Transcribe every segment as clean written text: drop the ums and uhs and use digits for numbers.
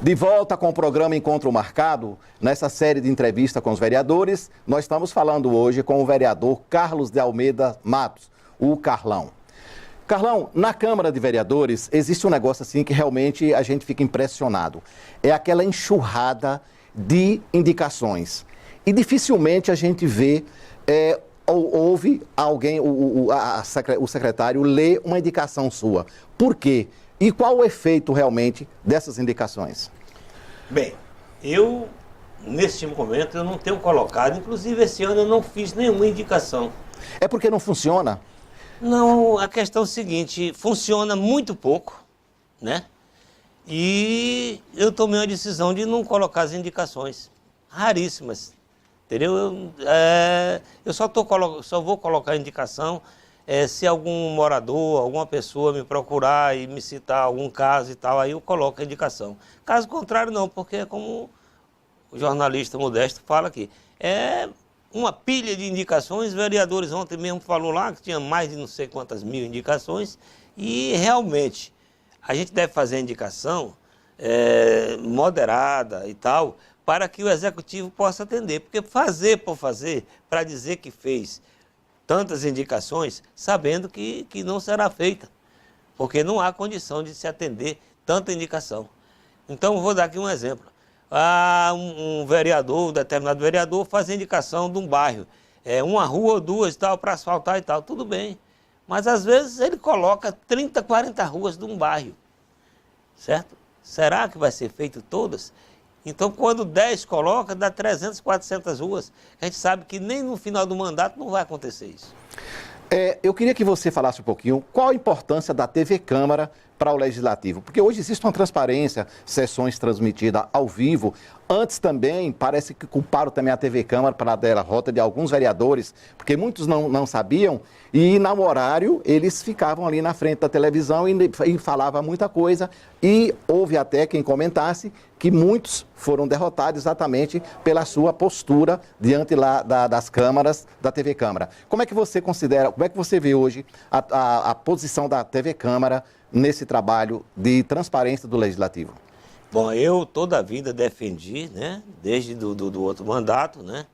De volta com o programa Encontro Marcado, nessa série de entrevista com os vereadores, nós estamos falando hoje com o vereador Carlos de Almeida Matos, o Carlão. Carlão, na Câmara de Vereadores existe um negócio assim que realmente a gente fica impressionado. É aquela enxurrada de indicações. E dificilmente a gente vê ou ouve alguém, o secretário ler uma indicação sua. Por quê? E qual o efeito realmente dessas indicações? Bem, neste momento, eu não tenho colocado, inclusive esse ano eu não fiz nenhuma indicação. É porque não funciona? Não, a questão é o seguinte, funciona muito pouco, né? E eu tomei a decisão de não colocar as indicações, raríssimas, entendeu? Eu só vou colocar a indicação se algum morador, alguma pessoa me procurar e me citar algum caso e tal, aí eu coloco a indicação. Caso contrário, não, porque como o jornalista Modesto fala aqui, é uma pilha de indicações. Vereadores ontem mesmo falou lá que tinha mais de não sei quantas mil indicações e realmente a gente deve fazer a indicação moderada e tal, para que o executivo possa atender, porque fazer por fazer, para dizer que fez tantas indicações, sabendo que não será feita, porque não há condição de se atender tanta indicação. Então, vou dar aqui um exemplo. Um vereador, um determinado vereador, faz a indicação de um bairro, uma rua ou duas tal, para asfaltar e tal, tudo bem. Mas, às vezes, ele coloca 30, 40 ruas de um bairro, certo? Será que vai ser feito todas? Então, quando 10 coloca, dá 300, 400 ruas. A gente sabe que nem no final do mandato não vai acontecer isso. Eu queria que você falasse um pouquinho qual a importância da TV Câmara para o Legislativo. Porque hoje existe uma transparência, sessões transmitidas ao vivo. Antes também, parece que culparam também a TV Câmara para a derrota de alguns vereadores, porque muitos não sabiam, e no horário eles ficavam ali na frente da televisão e falavam muita coisa, e houve até quem comentasse que muitos foram derrotados exatamente pela sua postura diante lá das câmaras, da TV Câmara. Como é que você considera, como é que você vê hoje a posição da TV Câmara nesse trabalho de transparência do Legislativo? Bom, eu toda a vida defendi, né, desde do outro mandato, né,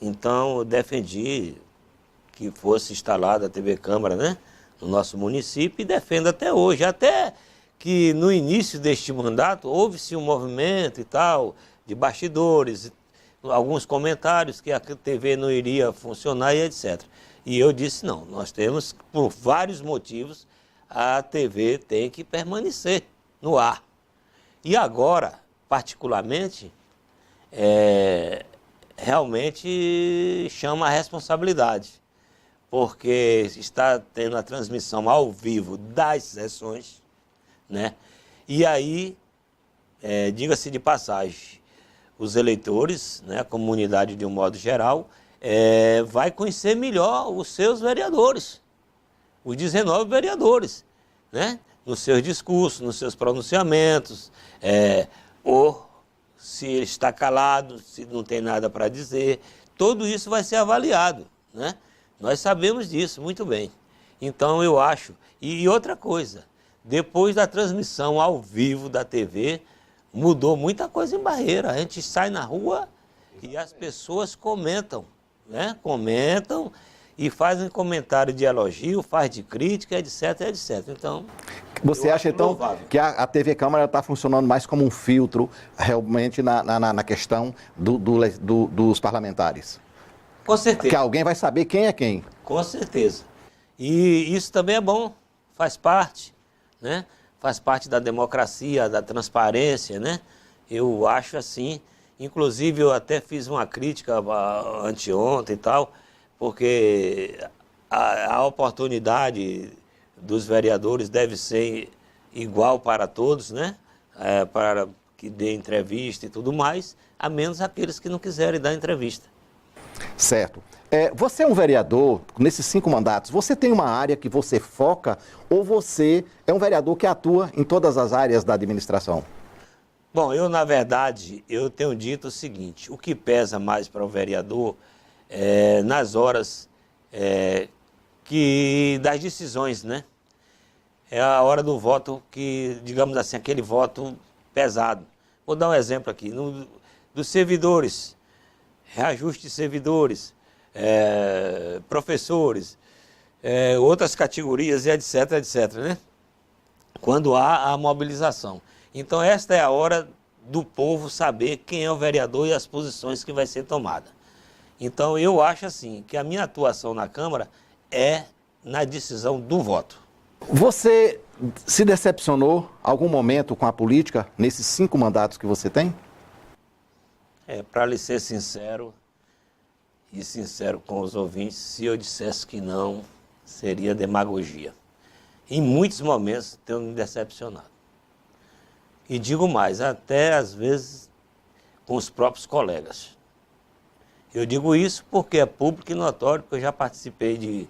então eu defendi que fosse instalada a TV Câmara, né, no nosso município e defendo até hoje, até que no início deste mandato houve-se um movimento e tal, de bastidores, alguns comentários que a TV não iria funcionar e etc. E eu disse não, nós temos, por vários motivos, a TV tem que permanecer no ar. E agora, particularmente, realmente chama a responsabilidade, porque está tendo a transmissão ao vivo das sessões, né? E aí, diga-se de passagem, os eleitores, né, a comunidade de um modo geral, vai conhecer melhor os seus vereadores, os 19 vereadores, né? Nos seus discursos, nos seus pronunciamentos, ou se ele está calado, se não tem nada para dizer, tudo isso vai ser avaliado, né? Nós sabemos disso muito bem. Então eu acho, e outra coisa, depois da transmissão ao vivo da TV, mudou muita coisa em Barreira. A gente sai na rua e as pessoas comentam, né? Comentam e fazem comentário de elogio, faz de crítica, etc, etc. Então, você acha então louvável que a TV Câmara está funcionando mais como um filtro realmente na questão dos parlamentares? Com certeza. Que alguém vai saber quem é quem. Com certeza. E isso também é bom, faz parte, né? Faz parte da democracia, da transparência, né? Eu acho assim. Inclusive, eu até fiz uma crítica anteontem e tal, porque a oportunidade dos vereadores deve ser igual para todos, né? Para que dê entrevista e tudo mais, a menos aqueles que não quiserem dar entrevista. Certo. Você é um vereador, nesses 5 mandatos, você tem uma área que você foca ou você é um vereador que atua em todas as áreas da administração? Bom, na verdade, eu tenho dito o seguinte, o que pesa mais para o vereador nas horas das decisões, né? é a hora do voto que, digamos assim, aquele voto pesado. Vou dar um exemplo aqui, dos servidores, reajuste de servidores, professores, outras categorias e etc, etc, né? Quando há a mobilização. Então esta é a hora do povo saber quem é o vereador e as posições que vai ser tomada. Então eu acho assim, que a minha atuação na Câmara é na decisão do voto. Você se decepcionou algum momento com a política nesses 5 mandatos que você tem? Para lhe ser sincero, e sincero com os ouvintes, se eu dissesse que não, seria demagogia. Em muitos momentos tenho me decepcionado. E digo mais, até às vezes com os próprios colegas. Eu digo isso porque é público e notório, porque eu já participei de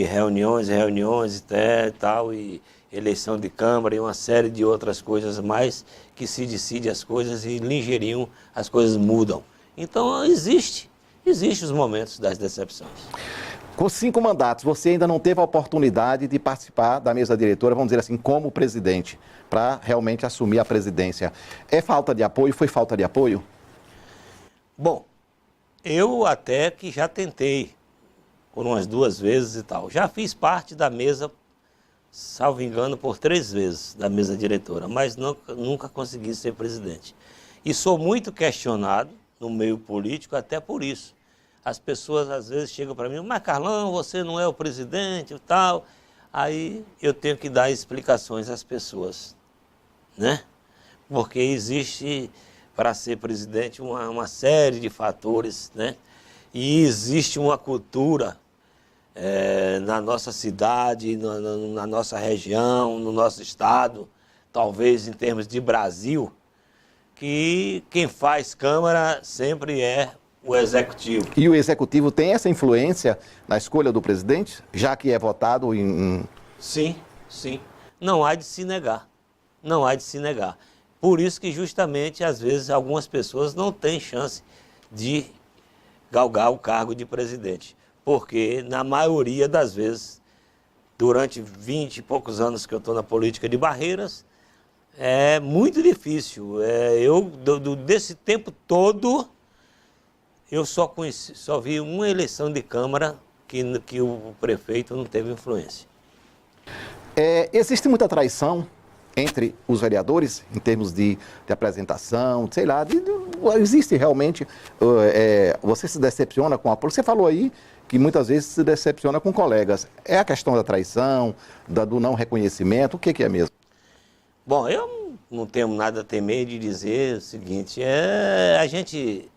reuniões e tal, e eleição de Câmara e uma série de outras coisas mais que se decide as coisas e ligeirinho as coisas mudam. Então existe os momentos das decepções. Com 5 mandatos, você ainda não teve a oportunidade de participar da mesa diretora, vamos dizer assim, como presidente, para realmente assumir a presidência. É falta de apoio? Foi falta de apoio? Bom, eu até que já tentei por umas 2 vezes e tal. Já fiz parte da mesa, salvo engano, por 3 vezes da mesa diretora, mas nunca consegui ser presidente. E sou muito questionado no meio político até por isso. As pessoas às vezes chegam para mim, mas Carlão, você não é o presidente e tal. Aí eu tenho que dar explicações às pessoas, né? Porque existe, para ser presidente, uma série de fatores, né? E existe uma cultura na nossa cidade, na nossa região, no nosso estado, talvez em termos de Brasil, que quem faz Câmara sempre é o Executivo. E o Executivo tem essa influência na escolha do presidente, já que é votado em... Sim, sim. Não há de se negar. Não há de se negar. Por isso que justamente, às vezes, algumas pessoas não têm chance de galgar o cargo de presidente. Porque, na maioria das vezes, durante 20 e poucos anos que eu estou na política de Barreiras, é muito difícil. Desse tempo todo, eu só vi uma eleição de Câmara que o prefeito não teve influência. Existe muita traição entre os vereadores, em termos de apresentação, sei lá, existe realmente, você se decepciona com a política. Você falou aí que muitas vezes se decepciona com colegas. É a questão da traição, do não reconhecimento, o que é mesmo? Bom, eu não tenho nada a temer de dizer o seguinte, a gente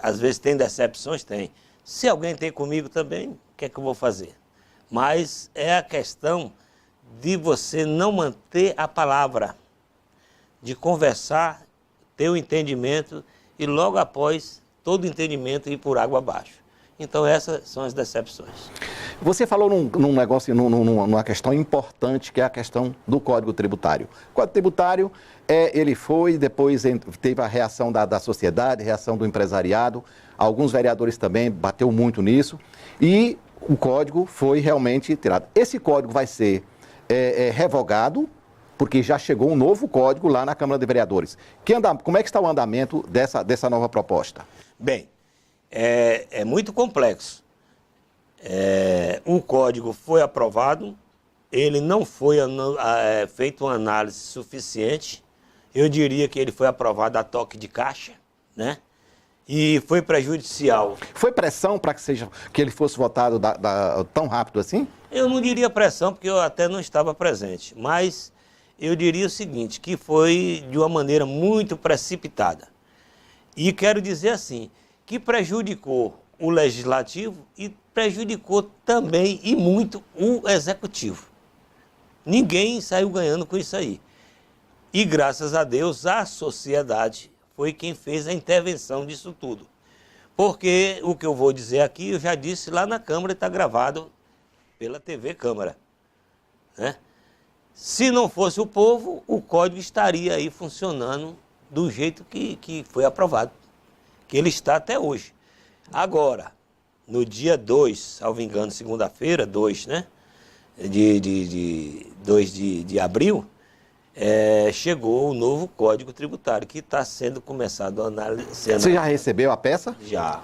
às vezes tem decepções, tem. Se alguém tem comigo também, o que é que eu vou fazer? Mas é a questão de você não manter a palavra, de conversar, ter o entendimento e logo após todo o entendimento ir por água abaixo. Então essas são as decepções. Você falou num negócio, numa questão importante, que é a questão do Código Tributário. O Código Tributário, ele foi, depois teve a reação da sociedade, a reação do empresariado, alguns vereadores também bateu muito nisso, e o código foi realmente tirado. Esse código vai ser revogado, porque já chegou um novo código lá na Câmara de Vereadores. Como é que está o andamento dessa nova proposta? Bem, é muito complexo. O código foi aprovado, ele não foi feito uma análise suficiente, eu diria que ele foi aprovado a toque de caixa, né? E foi prejudicial. Foi pressão para que ele fosse votado tão rápido assim? Eu não diria pressão, porque eu até não estava presente, mas eu diria o seguinte, que foi de uma maneira muito precipitada. E quero dizer assim, que prejudicou o Legislativo e prejudicou também e muito o Executivo. Ninguém saiu ganhando com isso aí. E graças a Deus a sociedade foi quem fez a intervenção disso tudo. Porque o que eu vou dizer aqui, eu já disse lá na Câmara e está gravado pela TV Câmara, né? Se não fosse o povo, o código estaria aí funcionando do jeito que foi aprovado, que ele está até hoje. Agora, no dia 2, salvo engano, segunda-feira, 2, né? de 2 de abril, chegou o novo Código Tributário, que está sendo começado a analisar. Você já recebeu a peça? Já.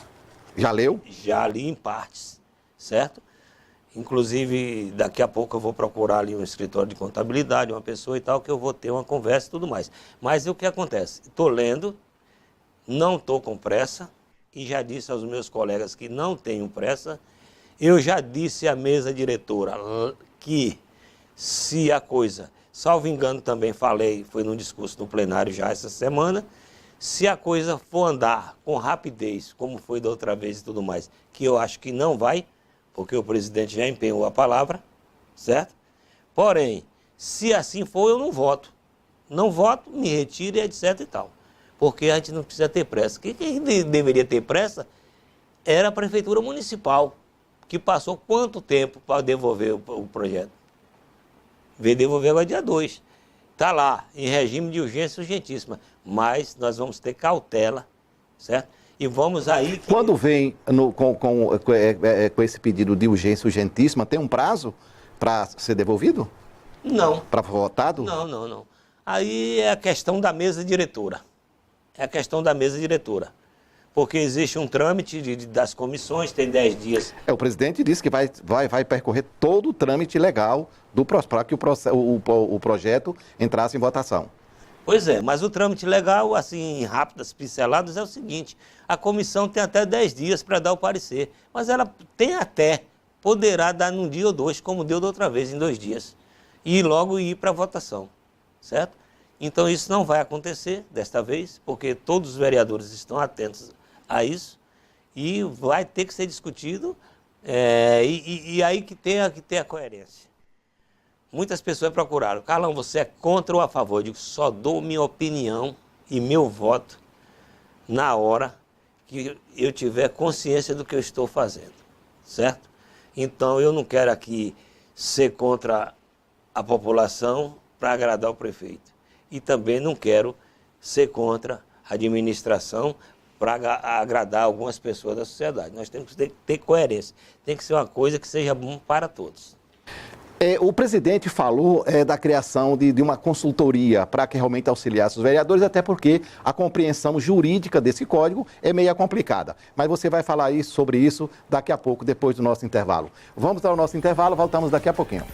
Já leu? Já li em partes, certo? Inclusive, daqui a pouco eu vou procurar ali um escritório de contabilidade, uma pessoa e tal, que eu vou ter uma conversa e tudo mais. Mas o que acontece? Estou lendo, não estou com pressa, e já disse aos meus colegas que não tenho pressa. Eu já disse à mesa diretora que se a coisa, salvo engano também falei, foi num discurso no plenário já essa semana, se a coisa for andar com rapidez, como foi da outra vez e tudo mais, que eu acho que não vai, porque o presidente já empenhou a palavra, certo? Porém, se assim for, eu não voto. Não voto, me retiro, etc e tal. Porque a gente não precisa ter pressa. Quem deveria ter pressa era a Prefeitura Municipal, que passou quanto tempo para devolver o projeto? Veio devolver agora dia 2. Está lá, em regime de urgência urgentíssima. Mas nós vamos ter cautela, certo? E vamos aí... Quando vem com esse pedido de urgência urgentíssima, tem um prazo para ser devolvido? Não. Para votado? Não. Aí é a questão da mesa diretora. É a questão da mesa diretora. Porque existe um trâmite das comissões, tem 10 dias. O presidente disse que vai percorrer todo o trâmite legal para que o projeto entrasse em votação. Pois é, mas o trâmite legal, assim, rápidas pinceladas, é o seguinte: a comissão tem até 10 dias para dar o parecer, mas ela poderá dar num dia ou 2, como deu da outra vez, em 2 dias, e logo ir para a votação, certo? Então isso não vai acontecer desta vez, porque todos os vereadores estão atentos a isso, e vai ter que ser discutido, e aí que tem a coerência. Muitas pessoas procuraram: Carlão, você é contra ou a favor? Eu digo: só dou minha opinião e meu voto na hora que eu tiver consciência do que eu estou fazendo, certo? Então eu não quero aqui ser contra a população para agradar o prefeito. E também não quero ser contra a administração para agradar algumas pessoas da sociedade. Nós temos que ter coerência. Tem que ser uma coisa que seja bom para todos. O presidente falou da criação de uma consultoria para que realmente auxiliasse os vereadores, até porque a compreensão jurídica desse código é meio complicada. Mas você vai falar sobre isso daqui a pouco, depois do nosso intervalo. Vamos ao nosso intervalo, voltamos daqui a pouquinho.